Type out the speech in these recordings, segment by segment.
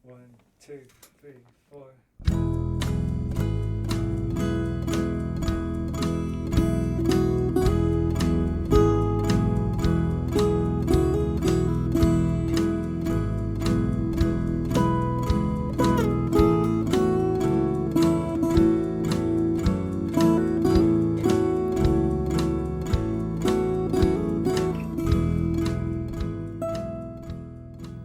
One, two, three, four.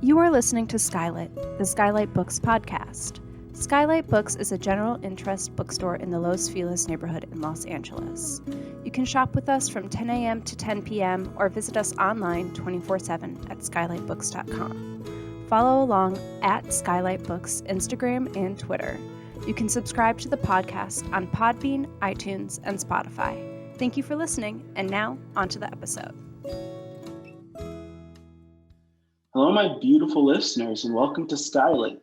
You are listening to SKYLIT, the SKYLIT Books podcast. SKYLIT Books is a general interest bookstore in the Los Feliz neighborhood in Los Angeles. You can shop with us from 10 a.m. to 10 p.m. or visit us online 24/7 at skylitbooks.com. Follow along at SKYLIT Books Instagram and Twitter. You can subscribe to the podcast on Podbean, iTunes, and Spotify. Thank you for listening, and now on to the episode. Hello, my beautiful listeners, and welcome to SKYLIT.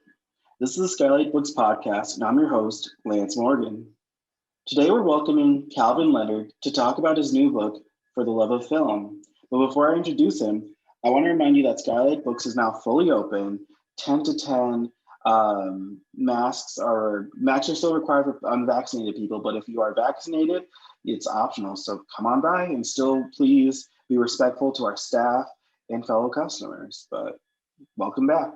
This is the SKYLIT Books podcast, and I'm your host, Lance Morgan. Today, we're welcoming Calvin Leonard to talk about his new book, For the Love of Film. But before I introduce him, I want to remind you that SKYLIT Books is now fully open, 10 to 10. Masks are still required for unvaccinated people, but if you are vaccinated, it's optional. So come on by and still please be respectful to our staff and fellow customers, but welcome back.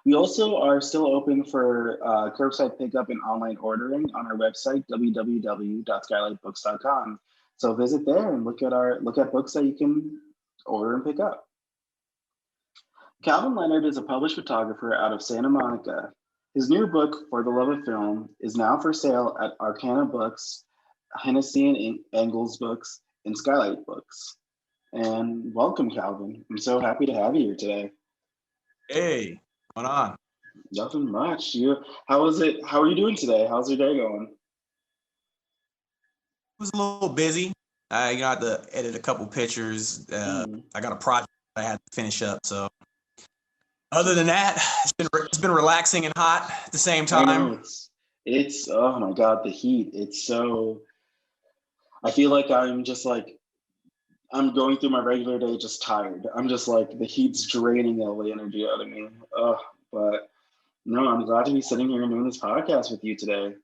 We also are still open for curbside pickup and online ordering on our website, www.skylitbooks.com. So visit there and look at books that you can order and pick up. Calvin Leonard is a published photographer out of Santa Monica. His new book, For the Love of Film, is now for sale at Arcana Books, Hennessy and Engels Books, and SKYLIT Books. And welcome, Calvin. I'm so happy to have you here today. Hey, what's going on? Nothing much. How are you doing today? How's your day going? It was a little busy. I got to edit a couple pictures. I got a project I had to finish up. So other than that, it's been relaxing and hot at the same time. I know, it's oh my God, the heat. I feel like I'm going through my regular day just tired. I'm just like, the heat's draining all the energy out of me. But no, I'm glad to be sitting here and doing this podcast with you today.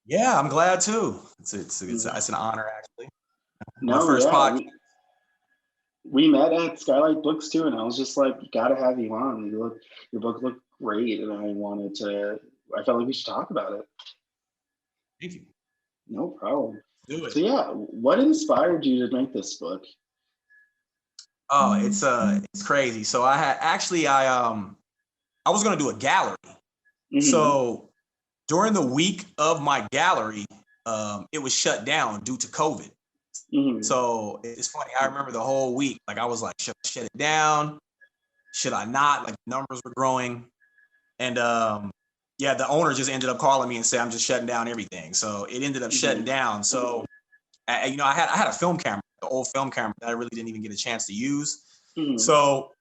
Yeah, I'm glad too. It's an honor, actually. Podcast. We met at SKYLIT Books too, and I was just like, gotta have you on. Your book looked great, and I felt like we should talk about it. Thank you. No problem. Do it. So yeah, what inspired you to make this book? Oh, it's crazy. So I was gonna do a gallery. Mm-hmm. So during the week of my gallery, it was shut down due to COVID. Mm-hmm. So it's funny. I remember the whole week. Like, I was like, should I shut it down? Should I not? Like, numbers were growing, and the owner just ended up calling me and said, I'm just shutting down everything. So it ended up shutting down. So, I had a film camera, the old film camera that I really didn't even get a chance to use. Mm-hmm. So,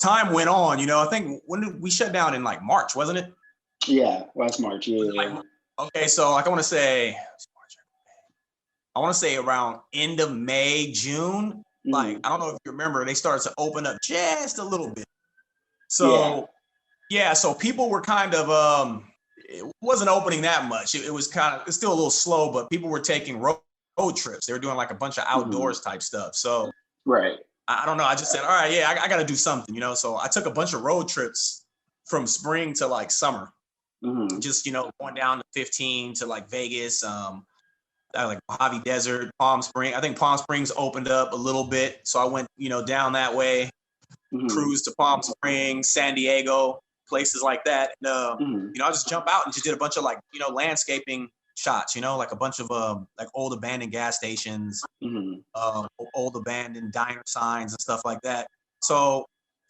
time went on, I think, when did we shut down? In like March, wasn't it? Yeah, last March. Yeah. Okay. So like, I want to say around end of May, June. Mm-hmm. Like, I don't know if you remember, they started to open up just a little bit. So, yeah, so people were kind of, it wasn't opening that much. It was it's still a little slow, but people were taking road trips. They were doing like a bunch of outdoors type stuff. So, right. I don't know. I just said, all right, yeah, I got to do something, So I took a bunch of road trips from spring to like summer. Mm-hmm. Just, going down to 15 to like Vegas, like Mojave Desert, Palm Springs. I think Palm Springs opened up a little bit. So I went, down that way, cruised to Palm Springs, San Diego, places like that. And, I just jump out and just did a bunch of like, landscaping shots, like a bunch of like old abandoned gas stations, old abandoned diner signs and stuff like that. So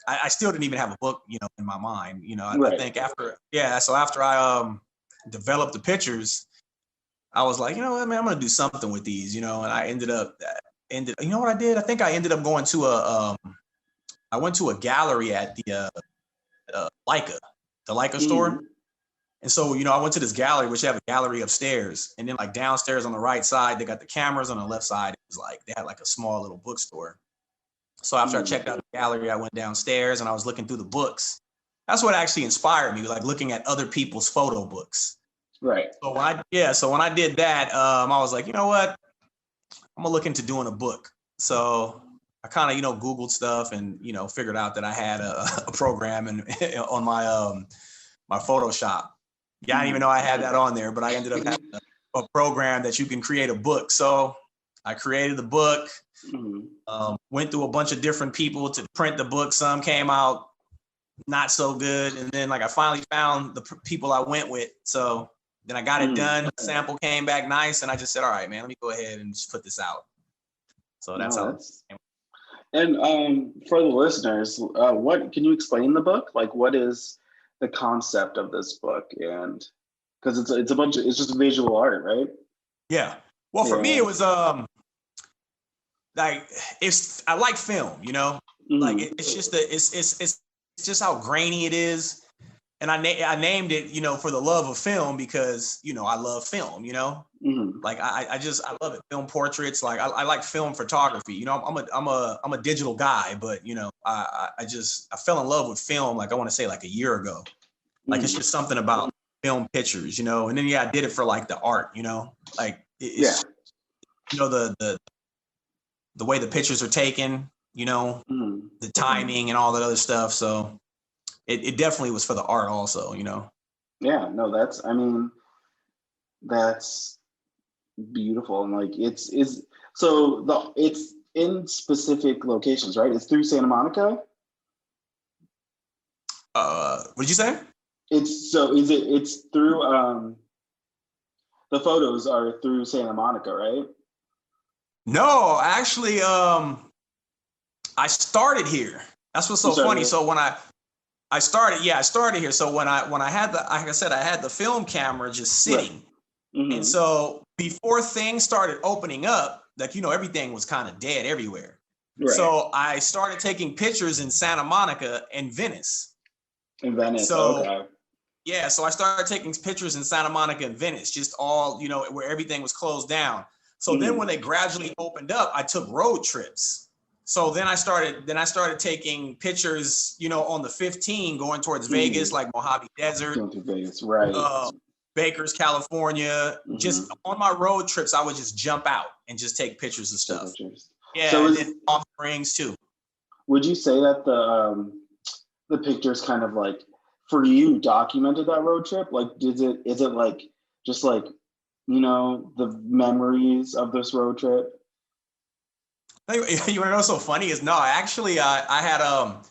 I still didn't even have a book, in my mind. Right. I think after I developed the pictures, I was like, I'm going to do something with these, and I you know what I did? I think I ended up going to I went to a gallery at the Leica store. And so, I went to this gallery, which have a gallery upstairs, and then like downstairs on the right side, they got the cameras. On the left side, it was like, they had like a small little bookstore. So after I checked out the gallery, I went downstairs and I was looking through the books, that's what actually inspired me, like looking at other people's photo books. Right. So when I did that, I was like, you know what, I'm gonna look into doing a book. So I kind of, Googled stuff and, figured out that I had a program and on my my Photoshop. Yeah, I didn't even know I had that on there, but I ended up having a program that you can create a book. So I created the book, went through a bunch of different people to print the book. Some came out not so good. And then like I finally found the people I went with. So then I got it done. The sample came back nice. And I just said, all right, man, let me go ahead and just put this out. So that's how. And for the listeners, what can you explain the book? Like, what is the concept of this book? And because it's just visual art, right? Yeah. Well, for me, it was like I like film, like it's just it's just how grainy it is, and I named it, for the love of film because I love film, like I love it. Film portraits, like I like film photography. I'm a digital guy, but I fell in love with film. Like I want to say like a year ago. Like it's just something about film pictures, and then I did it for like the art, like it's the way the pictures are taken, the timing and all that other stuff. So it definitely was for the art also, Yeah, no, that's beautiful. And like it's in specific locations, right? It's through Santa Monica. What did you say? It's through the photos are through Santa Monica, right? No, actually, I started here. That's what's so funny. So when I started here. So when I had like I said, I had the film camera just sitting. Right. And so before things started opening up, like, everything was kind of dead everywhere. Right. So I started taking pictures in Santa Monica and Venice. In Venice, so, okay. Yeah, so I started taking pictures in Santa Monica and Venice, just all, where everything was closed down. So then when they gradually opened up, I took road trips. So then I started taking pictures, on the 15 going towards Vegas, like Mojave Desert, going to Vegas, right? Bakers, California. Just on my road trips, I would just jump out and just take pictures of stuff. Yeah, so and then Palm Springs too. Would you say that the pictures kind of like for you documented that road trip? Like, is it like just like the memories of this road trip? You want to know what's so funny is I had on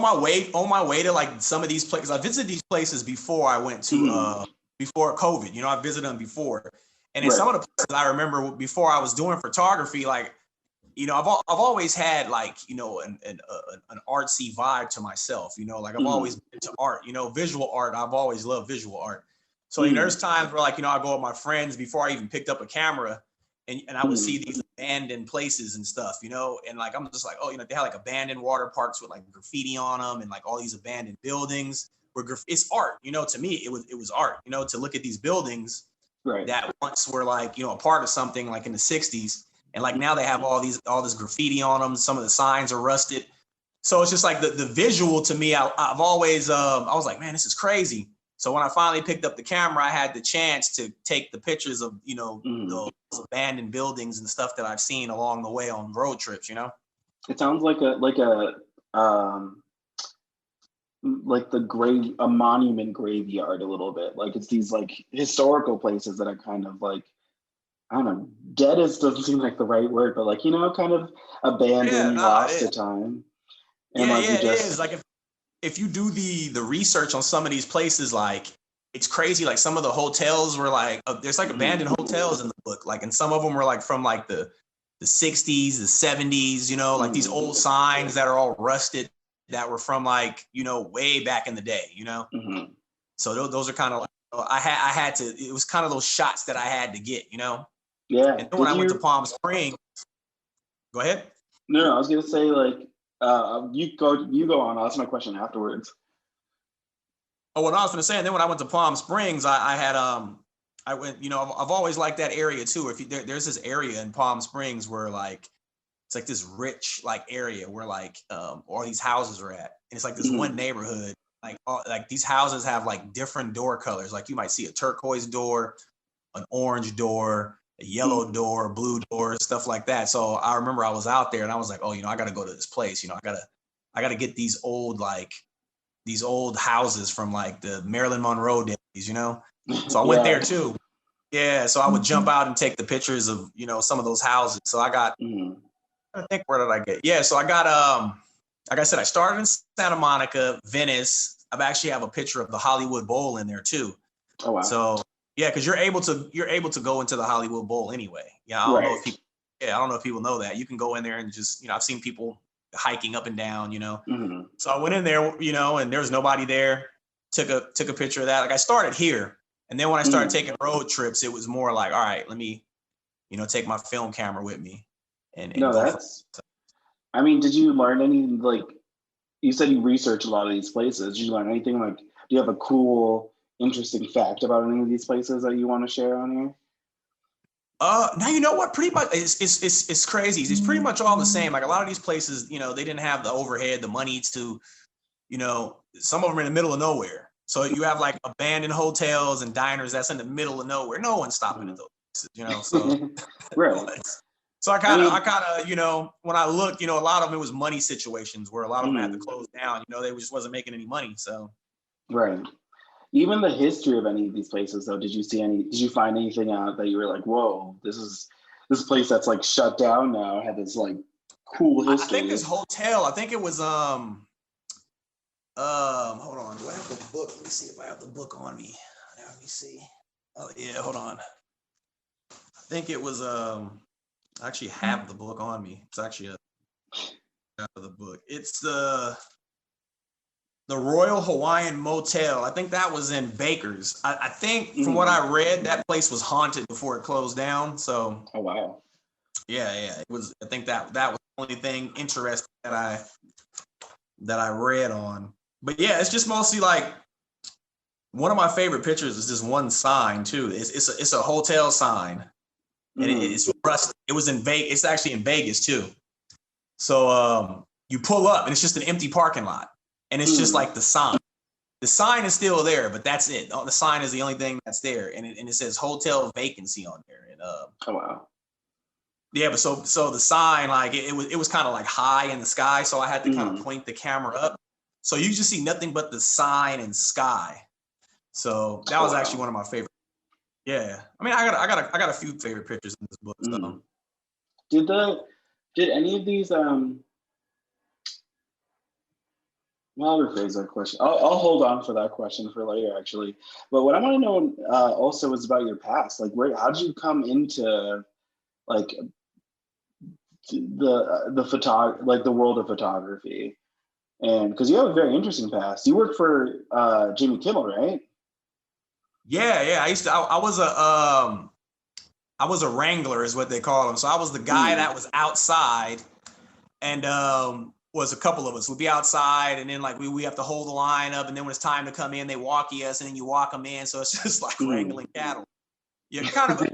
my way to like some of these places. I visited these places before I went to before COVID. I visited them before, and in some of the places I remember before I was doing photography, like I've always had like an artsy vibe to myself. Like I've always been into art. Visual art. I've always loved visual art. So there's times where like I go with my friends before I even picked up a camera, and I would see these abandoned places and stuff, and like I'm just like, oh, they had like abandoned water parks with like graffiti on them and like all these abandoned buildings where it's art. To me it was art. To look at these buildings that once were like a part of something like in the 60s, and like now they have all this graffiti on them. Some of the signs are rusted. So it's just like the visual to me. I've always I was like, man, this is crazy. So when I finally picked up the camera, I had the chance to take the pictures of, those abandoned buildings and stuff that I've seen along the way on road trips, It sounds like a monument graveyard a little bit. Like it's these like historical places that are kind of like, I don't know, dead doesn't seem like the right word, but like, kind of abandoned, lost to time. And it is. Like if you do the research on some of these places, like it's crazy. Like some of the hotels were like, there's like abandoned hotels in the book. Like, and some of them were like from like the 60s, the 70s, like these old signs that are all rusted that were from like, way back in the day, So those are kind of like, I had to, it was kind of those shots that I had to get, Yeah. And then when I went to Palm Springs, go ahead. No, I was going to say like, you go on. I'll ask my question afterwards. Oh, what I was going to say, and then when I went to Palm Springs, I went, I've always liked that area too. There's this area in Palm Springs where like it's like this rich like area where like all these houses are at. And it's like this one neighborhood, like these houses have like different door colors. Like you might see a turquoise door, an orange door, a yellow door, blue door, stuff like that. So I remember I was out there and I was like, oh, I got to go to this place. I gotta get these old houses from like the Marilyn Monroe days, So I went there too. Yeah. So I would jump out and take the pictures of, some of those houses. So I got, I think, where did I get? Yeah. So I got, like I said, I started in Santa Monica, Venice. I actually have a picture of the Hollywood Bowl in there too. Oh, wow. So yeah, because you're able to go into the Hollywood Bowl anyway. Yeah. I don't know if people know that. You can go in there and just, I've seen people hiking up and down, So I went in there, and there was nobody there. Took a picture of that. Like I started here. And then when I started taking road trips, it was more like, all right, let me, take my film camera with me. And no, I mean, did you learn any, like, you said you research a lot of these places. Did you learn anything, like, do you have a cool, interesting fact about any of these places that you want to share on here? Now, you know what, pretty much it's crazy. It's pretty much all the same. Like a lot of these places, they didn't have the overhead, the money to, some of them are in the middle of nowhere. So you have like abandoned hotels and diners that's in the middle of nowhere. No one's stopping at those places, so. Right. So I kind of, when I looked, a lot of them, it was money situations where a lot of them had to close down. They just wasn't making any money. So. Right. Even the history of any of these places, though, did you find anything out that you were like, whoa, this place that's like shut down now had this like cool history? I think this hotel, I think it was, hold on, do I have the book? Let me see if I have the book on me. Let me see. Oh yeah, hold on. I think it was, I actually have the book on me. It's actually the book. It's the Royal Hawaiian Motel. I think that was in Baker's. I think from what I read, that place was haunted before it closed down. So. Oh wow. Yeah. It was. I think that was the only thing interesting that I read on. But yeah, it's just mostly like one of my favorite pictures is this one sign too. It's a hotel sign. And it's rusted. It was in Vegas. It's actually in Vegas too. So you pull up and it's just an empty parking lot. And it's just like the sign. The sign is still there, but that's it. The sign is the only thing that's there. And it says hotel vacancy on there. And oh wow. Yeah, but so the sign, like it was kind of like high in the sky. So I had to kind of point the camera up. So you just see nothing but the sign and sky. So that was actually one of my favorite. Yeah, I mean, I got a few favorite pictures in this book. So. Did any of these well, I'll rephrase that question. I'll hold on for that question for later, actually. But what I want to know also is about your past. Like, how did you come into like the world of photography? And because you have a very interesting past. You work for Jimmy Kimmel, right? Yeah. I was a wrangler is what they call them. So I was the guy that was outside and was a couple of us would be outside and then like we have to hold the line up and then when it's time to come in, they walkie us and then you walk them in. So it's just like wrangling cattle. Yeah, kind of a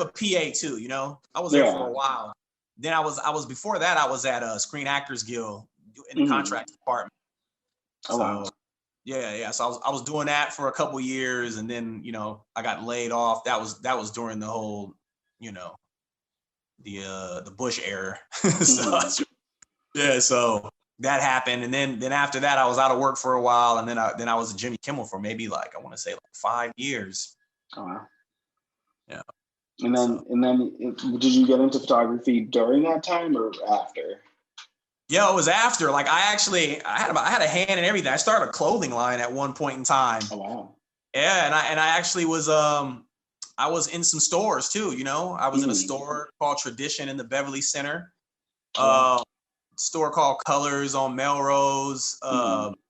PA too, I was there for a while. Then I was before that, I was at Screen Actors Guild in the contract department. Oh, wow. Yeah. So I was doing that for a couple years, and then I got laid off. That was during the whole, the Bush era. So that happened, and then after that, I was out of work for a while, and then I was at Jimmy Kimmel for maybe like I want to say like 5 years. Oh wow. Yeah. And then did you get into photography during that time or after? Yeah, it was after. Like I had a hand in everything. I started a clothing line at one point in time. Oh wow. Yeah, and I actually was I was in some stores too, I was in a store called Tradition in the Beverly Center. Store called Colors on Melrose,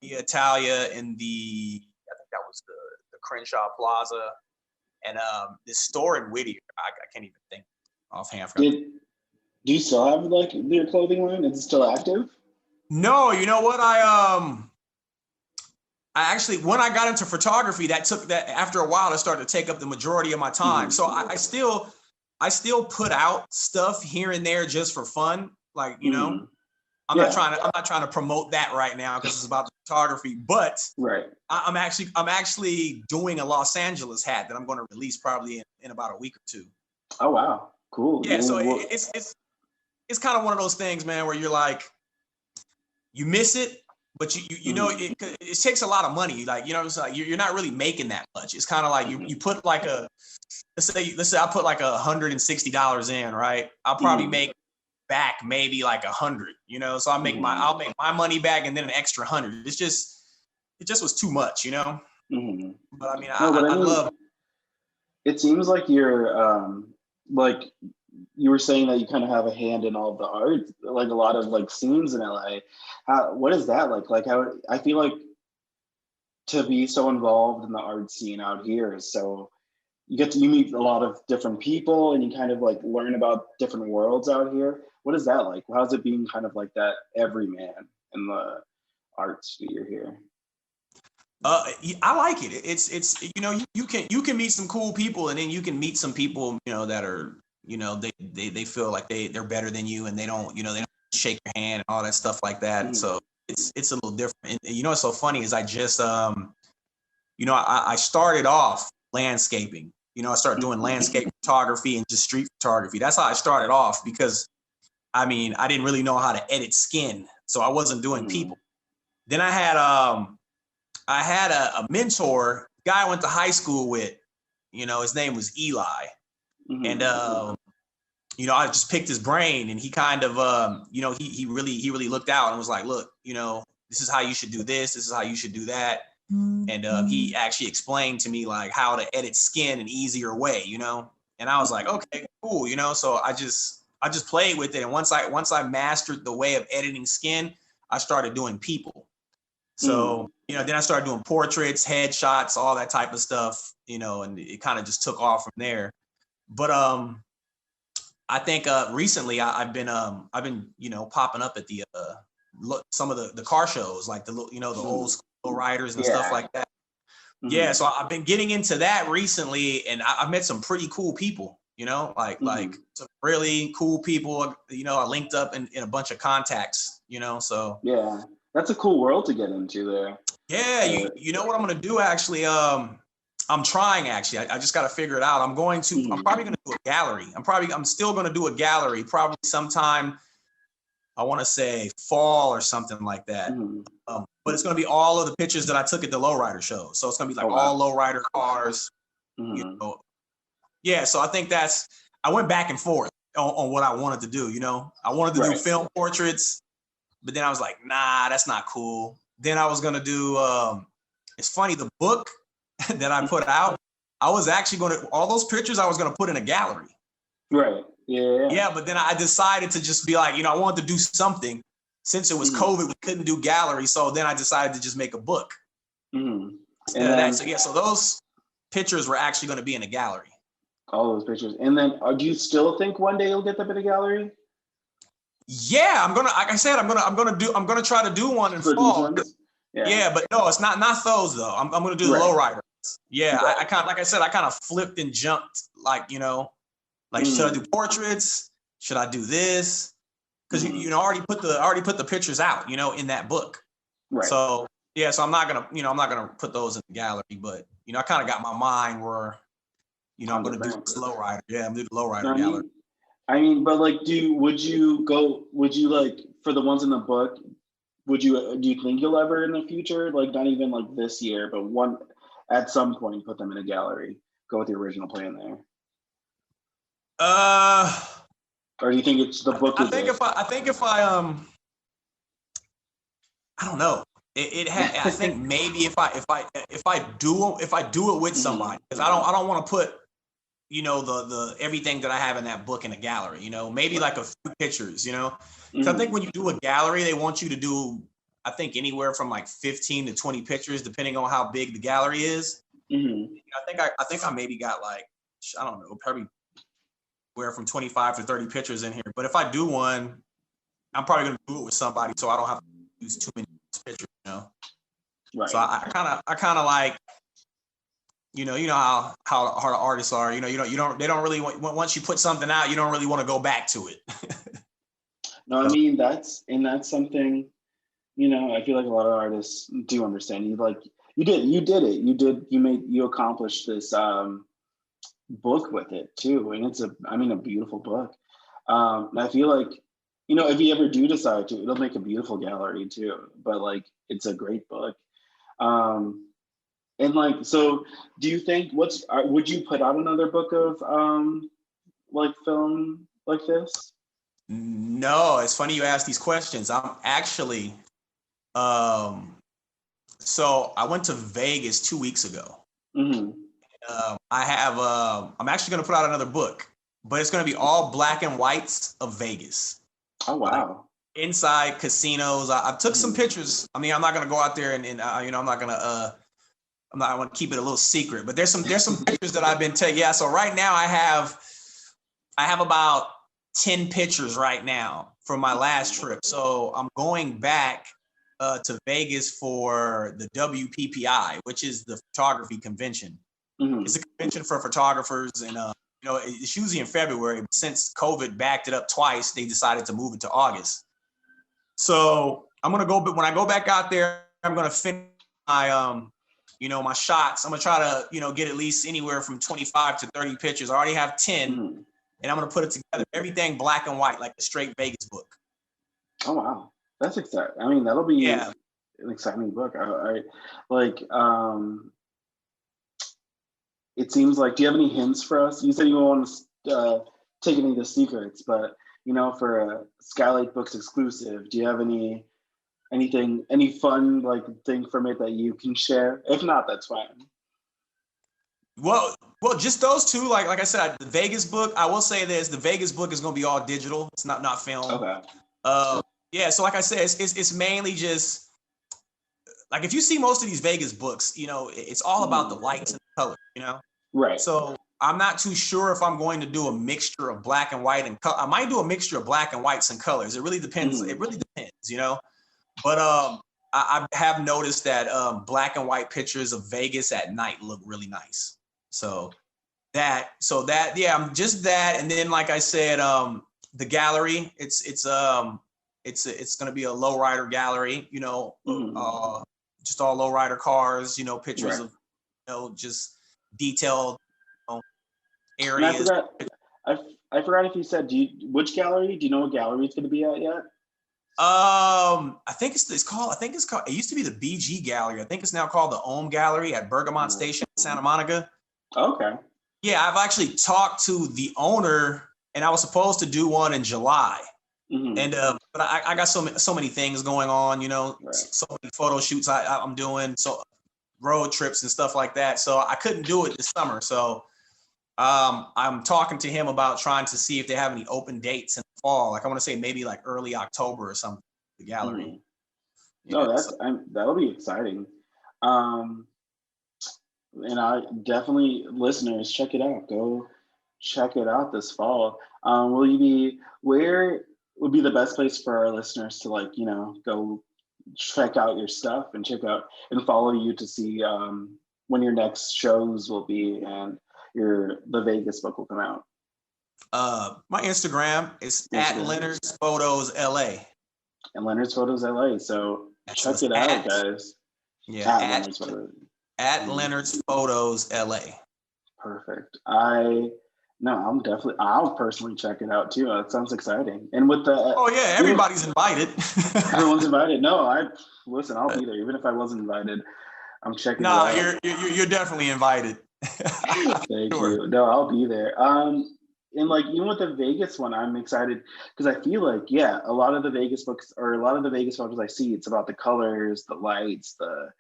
Italia in the I think that was the Crenshaw Plaza, and this store in Whittier. I can't even think offhand. Do you still have like your clothing line? Is it still active? No, you know what? I actually, when I got into photography, that after a while, it started to take up the majority of my time. So I still I still put out stuff here and there just for fun. Like, you know, I'm not trying to promote that right now because it's about the photography, but I'm actually doing a Los Angeles hat that I'm going to release probably in about a week or two. Oh, wow. Cool. Yeah. So it's kind of one of those things, man, where you're like, you miss it, but you know, it takes a lot of money. Like, you know, it's like you're not really making that much. It's kind of like you put like let's say I put like $160 in, right? I'll probably make back maybe like 100, you know? So I'll make my money back and then an extra 100. It just was too much, you know? But I mean, I love. It seems like you're like you were saying that you kind of have a hand in all of the art, like a lot of like scenes in LA. What is that like? Like, how I feel like to be so involved in the art scene out here is so you meet a lot of different people and you kind of like learn about different worlds out here. What is that like? How's it being kind of like that everyman in the art sphere here? I like it. It's you know, you can meet some cool people, and then you can meet some people, you know, that are, you know, they feel like they're better than you, and they don't shake your hand and all that stuff like that. So it's a little different. And you know what's so funny is I just you know, I started off landscaping. You know, I started doing landscape photography and just street photography. That's how I started off, because I mean, I didn't really know how to edit skin, so I wasn't doing people. Then I had a mentor, guy I went to high school with. You know, his name was Eli, and you know, I just picked his brain, and he kind of you know, he really looked out and was like, look, you know, this is how you should do this. This is how you should do that. And he actually explained to me like how to edit skin an easier way, you know. And I was like, okay, cool, you know. So I just played with it, and once I mastered the way of editing skin, I started doing people. So you know, then I started doing portraits, headshots, all that type of stuff, you know, and it kind of just took off from there. But I think recently I've been you know, popping up at the some of the car shows, like the, you know, the old school riders and stuff like that. Yeah, so I've been getting into that recently, and I've met some pretty cool people, you know, like some really cool people. You know, I linked up in a bunch of contacts, you know, so. Yeah, that's a cool world to get into there. Yeah, you know what I'm gonna do actually? I'm trying actually. I just got to figure it out. I'm probably gonna do a gallery. I'm still gonna do a gallery probably sometime. I want to say fall or something like that. But it's going to be all of the pictures that I took at the lowrider show. So it's going to be like all lowrider cars. You know? Yeah, so I think I went back and forth on what I wanted to do, you know. I wanted to do film portraits, but then I was like, nah, that's not cool. Then I was going to do, it's funny, the book that I put out, I was actually all those pictures I was going to put in a gallery. Right. Yeah, but then I decided to just be like, you know, I wanted to do something. Since it was COVID, we couldn't do gallery, so then I decided to just make a book. Instead of that. So yeah, so those pictures were actually going to be in a gallery. All those pictures, and then do you still think one day you'll get them in a gallery? Yeah, I'm gonna. Like I said, I'm gonna try to do one in fall. Yeah, but no, it's not those though. I'm gonna do the lowriders. Yeah, I kind of, like I said, I kind of flipped and jumped. Like, you know. Like, should I do portraits? Should I do this? Because you know, I already put the pictures out, you know, in that book. Right. So yeah, so I'm not gonna put those in the gallery, but you know, I kind of got my mind where, you know, I'm gonna do this lowrider. Yeah, I'm gonna do the lowrider gallery. I mean, but like, would you like, for the ones in the book, do you think you'll ever in the future, like not even like this year, but at some point put them in a gallery, go with the original plan there? Or do you think it's the book? I think if I don't know. I think maybe if I do it with somebody, because I don't want to put, you know, the everything that I have in that book in a gallery, you know, maybe like a few pictures, you know. So I think when you do a gallery, they want you to do, I think, anywhere from like 15 to 20 pictures, depending on how big the gallery is. I think I maybe got like, I don't know, probably where from 25 to 30 pictures in here. But if I do one, I'm probably going to do it with somebody, so I don't have to use too many pictures, you know? Right. So I kind of like, you know how hard artists are. They don't really once you put something out, you don't really want to go back to it. No, I mean that's something, I feel like a lot of artists do understand. You accomplished this book with it too, and it's a beautiful book. And I feel like, if you ever do decide to, it'll make a beautiful gallery too. But like, it's a great book. And like, so do you think would you put out another book of like film like this? No, it's funny you ask these questions. I'm actually, so I went to Vegas 2 weeks ago. Mm-hmm. I'm actually going to put out another book, but it's going to be all black and whites of Vegas. Oh, wow. Like, inside casinos. I took some pictures. I mean, I'm not going to go out there and I'm not going to, I want to keep it a little secret, but there's some pictures that I've been taking. Yeah. So right now I have about 10 pictures right now from my last trip. So I'm going back to Vegas for the WPPI, which is the photography convention. Mm-hmm. It's a convention for photographers, and it's usually in February. But since COVID backed it up twice, they decided to move it to August. So I'm gonna go, but when I go back out there, I'm gonna finish my my shots. I'm gonna try to get at least anywhere from 25 to 30 pictures. I already have 10. Mm-hmm. And I'm going to put it together, everything black and white, like a straight Vegas book. Oh, wow. That's exciting. I mean, that'll be an exciting book. It seems like, do you have any hints for us? You said you won't want to take any of the secrets, but, for a SKYLIT Books exclusive, do you have any fun, like, thing from it that you can share? If not, that's fine. Well, just those two. Like I said, the Vegas book. I will say this: the Vegas book is going to be all digital. It's not film. Okay. Yeah. So like I said, it's mainly just like if you see most of these Vegas books, it's all about the lights and the color. Right. So I'm not too sure if I'm going to do a mixture of black and white and color. I might do a mixture of black and whites and colors. It really depends. It really depends. But I have noticed that black and white pictures of Vegas at night look really nice. So that, I'm just that. And then, like I said, the gallery, it's going to be a lowrider gallery, just all lowrider cars, pictures of, just detailed areas. And I forgot if you said, which gallery? Do you know what gallery it's going to be at yet? I think it's called, it used to be the BG Gallery. I think it's now called the Ohm Gallery at Bergamot Station, Santa Monica. Okay. Yeah, I've actually talked to the owner, and I was supposed to do one in July. Mm-hmm. And but I got so many things going on, so many photo shoots I'm doing, so road trips and stuff like that. So I couldn't do it this summer. So I'm talking to him about trying to see if they have any open dates in the fall. Like I want to say maybe like early October or something. The gallery. Mm-hmm. That'll be exciting. And I definitely, listeners, check it out. Go check it out this fall. Where would be the best place for our listeners to go check out your stuff and check out and follow you to see when your next shows will be and the Vegas book will come out? My Instagram is at Leonard's Photos LA. And Leonard's Photos LA. So check it out, guys. Yeah, at Leonard's Photos LA. Perfect. I'll personally check it out too. That sounds exciting. And with the everybody's invited. Everyone's invited. No, I'll be there. Even if I wasn't invited, I'm checking it out. You're definitely invited. Thank you. No, I'll be there. And even with the Vegas one, I'm excited because I feel like, a lot of the Vegas books or a lot of the Vegas photos I see, it's about the colors, the lights, the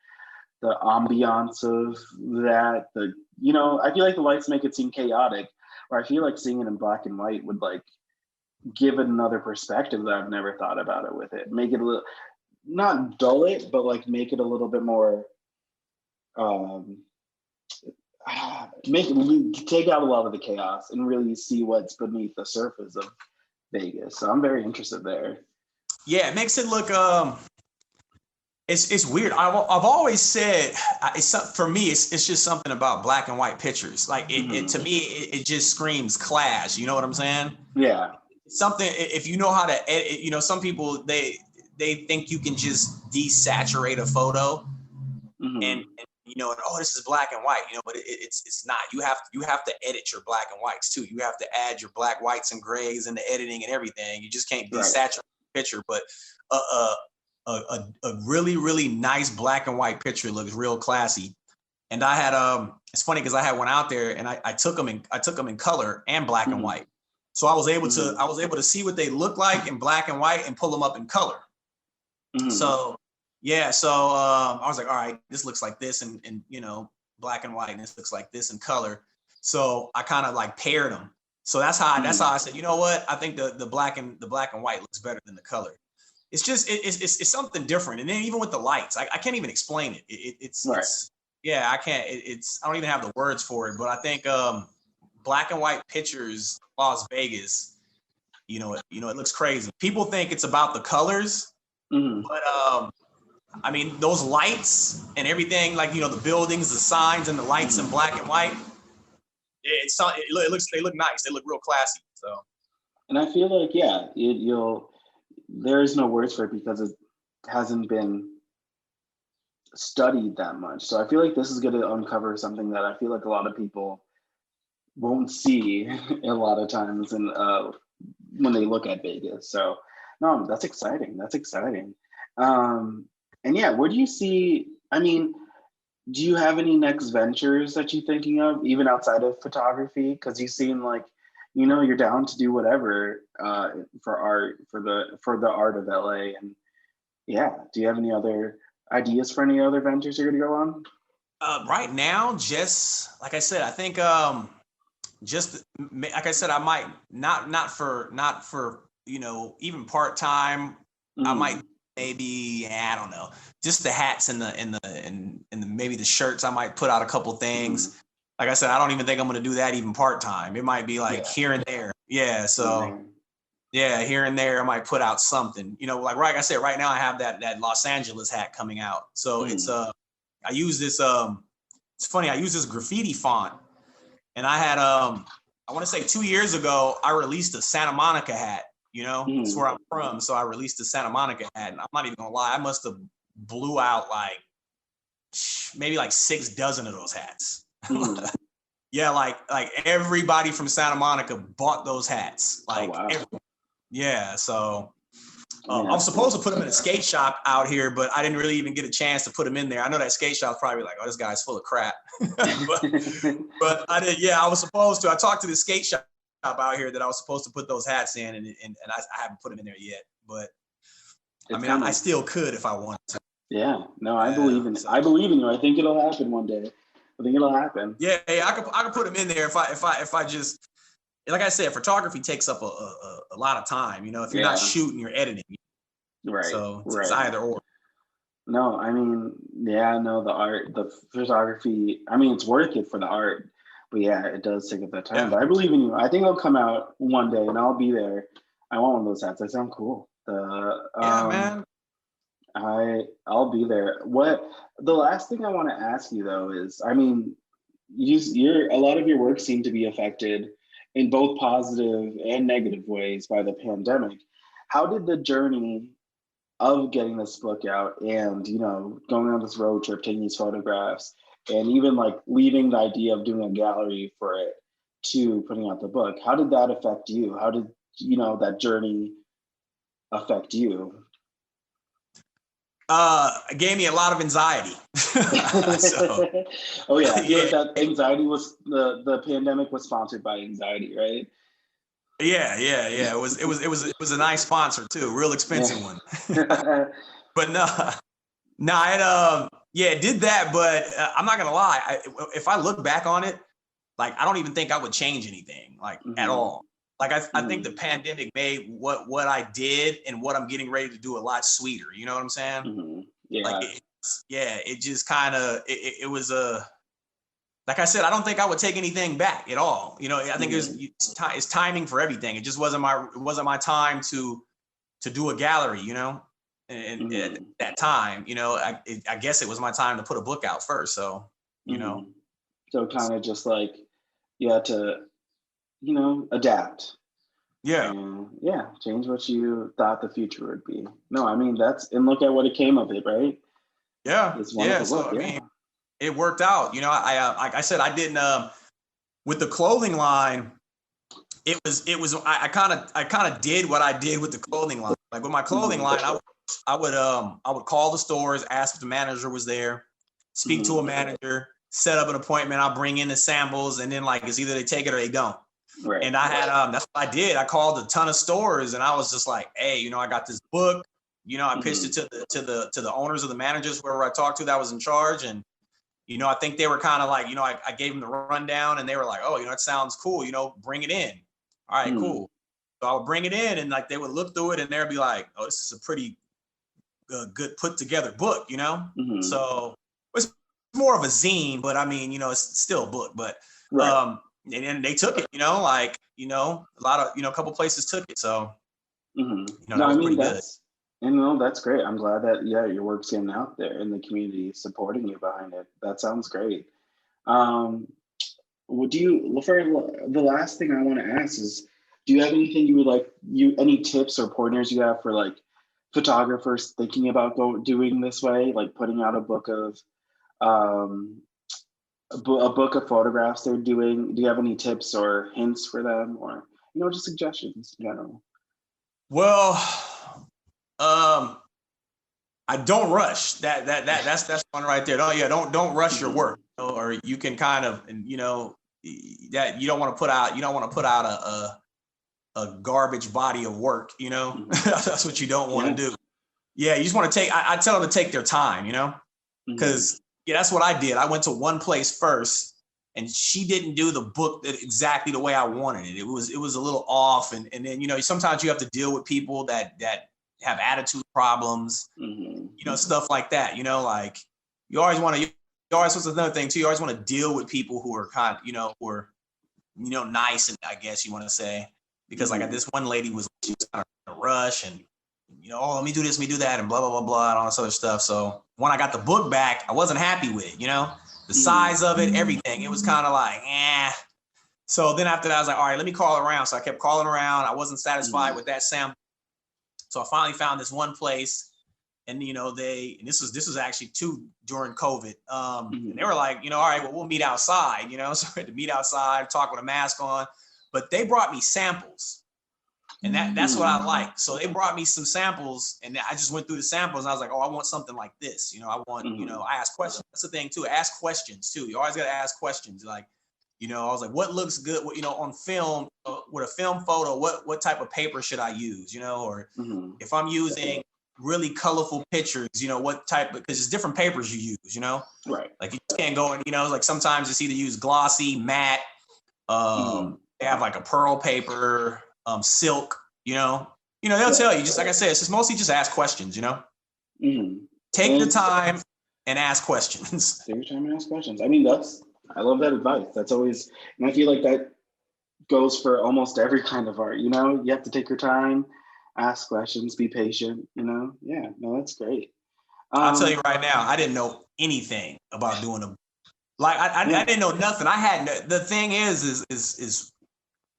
ambiance of that. I feel like the lights make it seem chaotic, or I feel like seeing it in black and white would give it another perspective that I've never thought about it with it. Make it a little, not dull it, but make it a little bit more, take out a lot of the chaos and really see what's beneath the surface of Vegas. So I'm very interested there. Yeah, it makes it look It's weird. I've always said for me it's just something about black and white pictures. Like it to me it just screams class. You know what I'm saying? Yeah. Something if you know how to edit. You know, some people they think you can just desaturate a photo and you know, oh, this is black and white. You know, but it's not. You have to edit your black and whites too. You have to add your black, whites, and grays in the editing and everything. You just can't desaturate the picture. But a really, really nice black and white picture looks real classy. And I had it's funny because I had one out there and I took them in color and black and white. So I was able to see what they look like in black and white and pull them up in color. So yeah, so I was like, all right, this looks like this and you know, black and white, and this looks like this in color. So I kind of like paired them. So that's how I said, you know what? I think the black and white looks better than the color. It's just it's something different, and then even with the lights, I can't even explain it. It's yeah, I can't. I don't even have the words for it. But I think black and white pictures, Las Vegas, you know, it looks crazy. People think it's about the colors, but I mean those lights and everything, like you know the buildings, the signs, and the lights in black and white. They look nice. They look real classy. So, and I feel like there is no words for it because it hasn't been studied that much. So I feel like this is going to uncover something that I feel like a lot of people won't see a lot of times and when they look at Vegas. So no, that's exciting. That's exciting. And yeah, where do you see, I mean, do you have any next ventures that you're thinking of, even outside of photography? Because you seem like, you know, you're down to do whatever for art, for the art of LA. And yeah, do you have any other ideas for any other ventures you're gonna go on? Right now, just like I said, I think just like I said, I might not for you know, even part-time. I might maybe, I don't know, just the hats and the maybe the shirts. I might put out a couple things. Like I said, I don't even think I'm going to do that even part-time. It might be like here and there. Yeah. So yeah, here and there, I might put out something, you know, like I said, right now I have that Los Angeles hat coming out. So it's, I use this, it's funny. I use this graffiti font and I had, I want to say 2 years ago, I released a Santa Monica hat, you know, that's where I'm from. So I released the Santa Monica hat and I'm not even gonna lie. I must've blew out like maybe like 6 dozen of those hats. Yeah, like everybody from Santa Monica bought those hats. Like, yeah. So I was supposed to put them in a skate shop out here, but I didn't really even get a chance to put them in there. I know that skate shop's probably like, oh, this guy's full of crap. but I did. Yeah, I was supposed to. I talked to the skate shop out here that I was supposed to put those hats in, and I haven't put them in there yet. But I mean, I still could if I wanted to. Yeah. No, I believe in it. I believe in you. I think it'll happen one day. I think it'll happen. Yeah, I could put them in there if I just, like I said, photography takes up a lot of time. You know, if you're not shooting, you're editing. Right. So it's either or. No, I mean, the art, the photography. I mean, it's worth it for the art, but yeah, it does take up that time. But I believe in you. I think it'll come out one day, and I'll be there. I want one of those hats. They sound cool. Man. I'll be there. The last thing I want to ask you though is, I mean, a lot of your work seemed to be affected in both positive and negative ways by the pandemic. How did the journey of getting this book out and, you know, going on this road trip, taking these photographs, and even like leaving the idea of doing a gallery for it to putting out the book, how did that affect you? How did, you know, that journey affect you? It gave me a lot of anxiety. So, oh yeah, I feel like that anxiety was the pandemic was sponsored by anxiety, right? Yeah. It was a nice sponsor too, real expensive one. But it did that. But I'm not gonna lie. If I look back on it, like I don't even think I would change anything, like at all. Like I think the pandemic made what I did and what I'm getting ready to do a lot sweeter. You know what I'm saying? Yeah. Like it just kind of it was like I said, I don't think I would take anything back at all. You know, I think it's timing for everything. It just wasn't my time to do a gallery. You know. And at that time, you know, I guess it was my time to put a book out first. So, you know. So kind of just like you had to, you know, adapt. Yeah. And change what you thought the future would be. No, I mean, and look at what it came of it, right? Yeah. It's wonderful book, I mean, it worked out. You know, like I said, I didn't, with the clothing line, it was, I kind of did what I did with the clothing line. Like with my clothing line, I would call the stores, ask if the manager was there, speak to a manager, set up an appointment. I'll bring in the samples, and then like it's either they take it or they don't. Right. And I had that's what I did. I called a ton of stores, and I was just like, hey, you know, I got this book. You know, I pitched it to the owners of the managers, whoever I talked to that was in charge, and you know, I think they were kind of like, you know, I gave them the rundown, and they were like, oh, you know, it sounds cool. You know, bring it in. All right, cool. So I would bring it in, and like they would look through it, and they'd be like, oh, this is a pretty good put together book, you know. So it's more of a zine, but I mean, you know, it's still a book, but and then they took it, you know, like, you know, a lot of, you know, a couple places took it. So, you know, that was pretty good. And no, that's great. I'm glad that, your work's getting out there and the community is supporting you behind it. That sounds great. For the last thing I want to ask is, do you have anything you would like, any tips or pointers you have for like photographers thinking about doing this way, like putting out a book of, a book of photographs they're doing? Do you have any tips or hints for them, or, you know, just suggestions in general? Well, I don't rush. That's one right there. Don't rush your work, you know, or you can kind of, you know, that you don't want to put out a garbage body of work, you know. That's what you don't want to do. Yeah, you just want to I tell them to take their time, you know, because that's what I did. I went to one place first, and she didn't do the book exactly the way I wanted it. It was a little off, and then, you know, sometimes you have to deal with people that have attitude problems, you know, stuff like that. You know, like what's another thing too? You always want to deal with people who are kind of, you know, who are, you know, nice, and I guess you want to say, because like this one lady she was kind of in a rush, and, you know, oh, let me do this, let me do that, and blah, blah, blah, blah, and all this other stuff. So when I got the book back, I wasn't happy with it, you know, the size of it, everything. It was kind of like, So then after that, I was like, all right, let me call around. So I kept calling around. I wasn't satisfied with that sample. So I finally found this one place, and, you know, and this was actually too during COVID. And they were like, you know, all right, well, we'll meet outside, you know, so we had to meet outside, talk with a mask on, but they brought me samples. And that's what I like. So they brought me some samples, and I just went through the samples, and I was like, oh, I want something like this. You know, I want, you know, I ask questions. That's the thing too. Ask questions too. You always got to ask questions. Like, you know, I was like, what looks good, you know, on film, with a film photo, what type of paper should I use? You know, or if I'm using really colorful pictures, you know, what type, because it's different papers you use, you know? Right. Like you just can't go and, you know, like sometimes it's either use glossy, matte, they have like a pearl paper, silk, you know, they'll tell you, just like I said, it's just mostly just ask questions, you know, take the time and ask questions. Take your time and ask questions. I mean, I love that advice. That's always, and I feel like that goes for almost every kind of art, you know, you have to take your time, ask questions, be patient, you know? Yeah, no, that's great. I'll tell you right now, I didn't know anything about doing I didn't know nothing. The thing is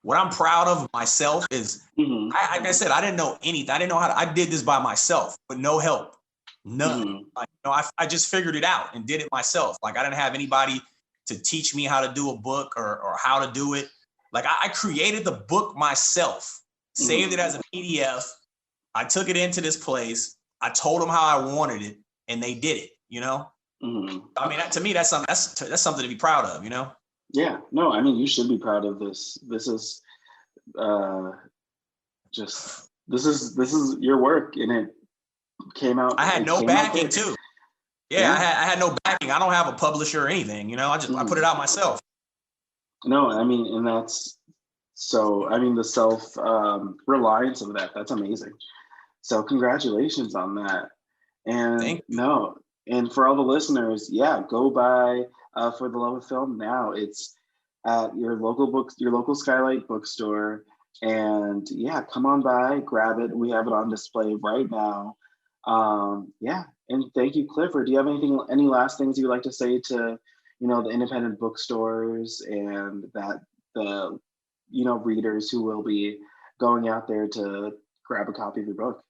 what I'm proud of myself is, like I said, I didn't know anything. I didn't know I did this by myself with no help, none. Like, you know, I just figured it out and did it myself. Like I didn't have anybody to teach me how to do a book or how to do it. Like I created the book myself, saved it as a PDF. I took it into this place. I told them how I wanted it, and they did it, you know? I mean, to me, that's something to be proud of, you know? Yeah, no, I mean, you should be proud of this. This is this is your work, and it came out. I had no backing too. Yeah, I had no backing. I don't have a publisher or anything, you know? I put it out myself. No, I mean, and that's so, I mean, the self reliance of that's amazing. So congratulations on that. And and for all the listeners, go buy For the Love of Film now. It's at your local SKYLIT bookstore. And come on by, grab it. We have it on display right now. Yeah, and thank you, Clifford. Do you have any last things you'd like to say to, the independent bookstores and the, readers who will be going out there to grab a copy of your book?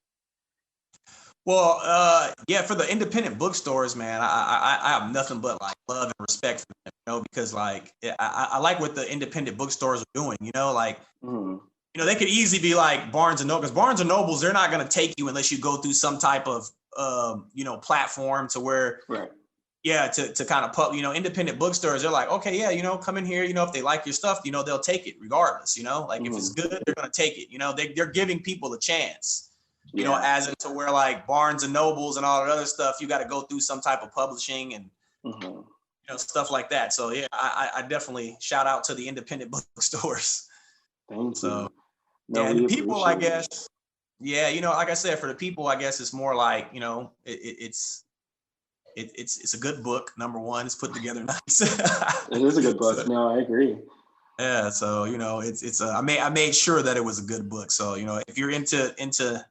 Well, yeah, for the independent bookstores, man, I have nothing but like love and respect for them, because like I like what the independent bookstores are doing, like they could easily be like Barnes and Noble, because Barnes and Nobles, they're not going to take you unless you go through some type of platform to where right. Yeah, to kind of independent bookstores, they're like, okay, yeah, come in here, if they like your stuff, they'll take it regardless, like if it's good, they're going to take it, they're giving people a chance. As into where like Barnes and Nobles and all that other stuff, you got to go through some type of publishing and, stuff like that. So, yeah, I definitely shout out to the independent bookstores. Thank you. And the people, I guess, like I said, for the people, I guess it's more like, it's a good book. Number one, it's put together nice. It is a good book. No, I agree. Yeah. So, I made sure that it was a good book. So, if you're into,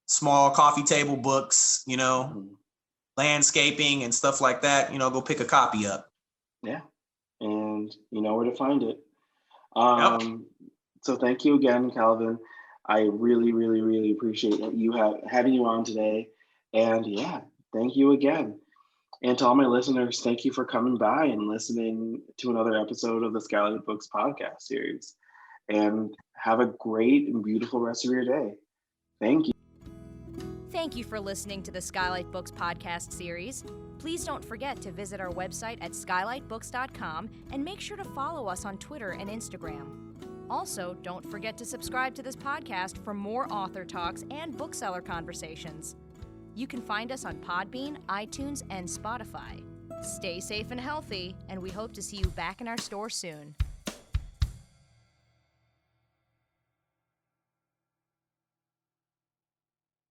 small coffee table books, landscaping and stuff like that, go pick a copy up. Yeah. And you know where to find it. Yep. So thank you again, Calvin. I really, really, really appreciate having you on today. And yeah, thank you again. And to all my listeners, thank you for coming by and listening to another episode of the SKYLIT Books podcast series. And have a great and beautiful rest of your day. Thank you. Thank you for listening to the SKYLIT Books podcast series. Please don't forget to visit our website at skylitbooks.com and make sure to follow us on Twitter and Instagram. Also, don't forget to subscribe to this podcast for more author talks and bookseller conversations. You can find us on Podbean, iTunes, and Spotify. Stay safe and healthy, and we hope to see you back in our store soon.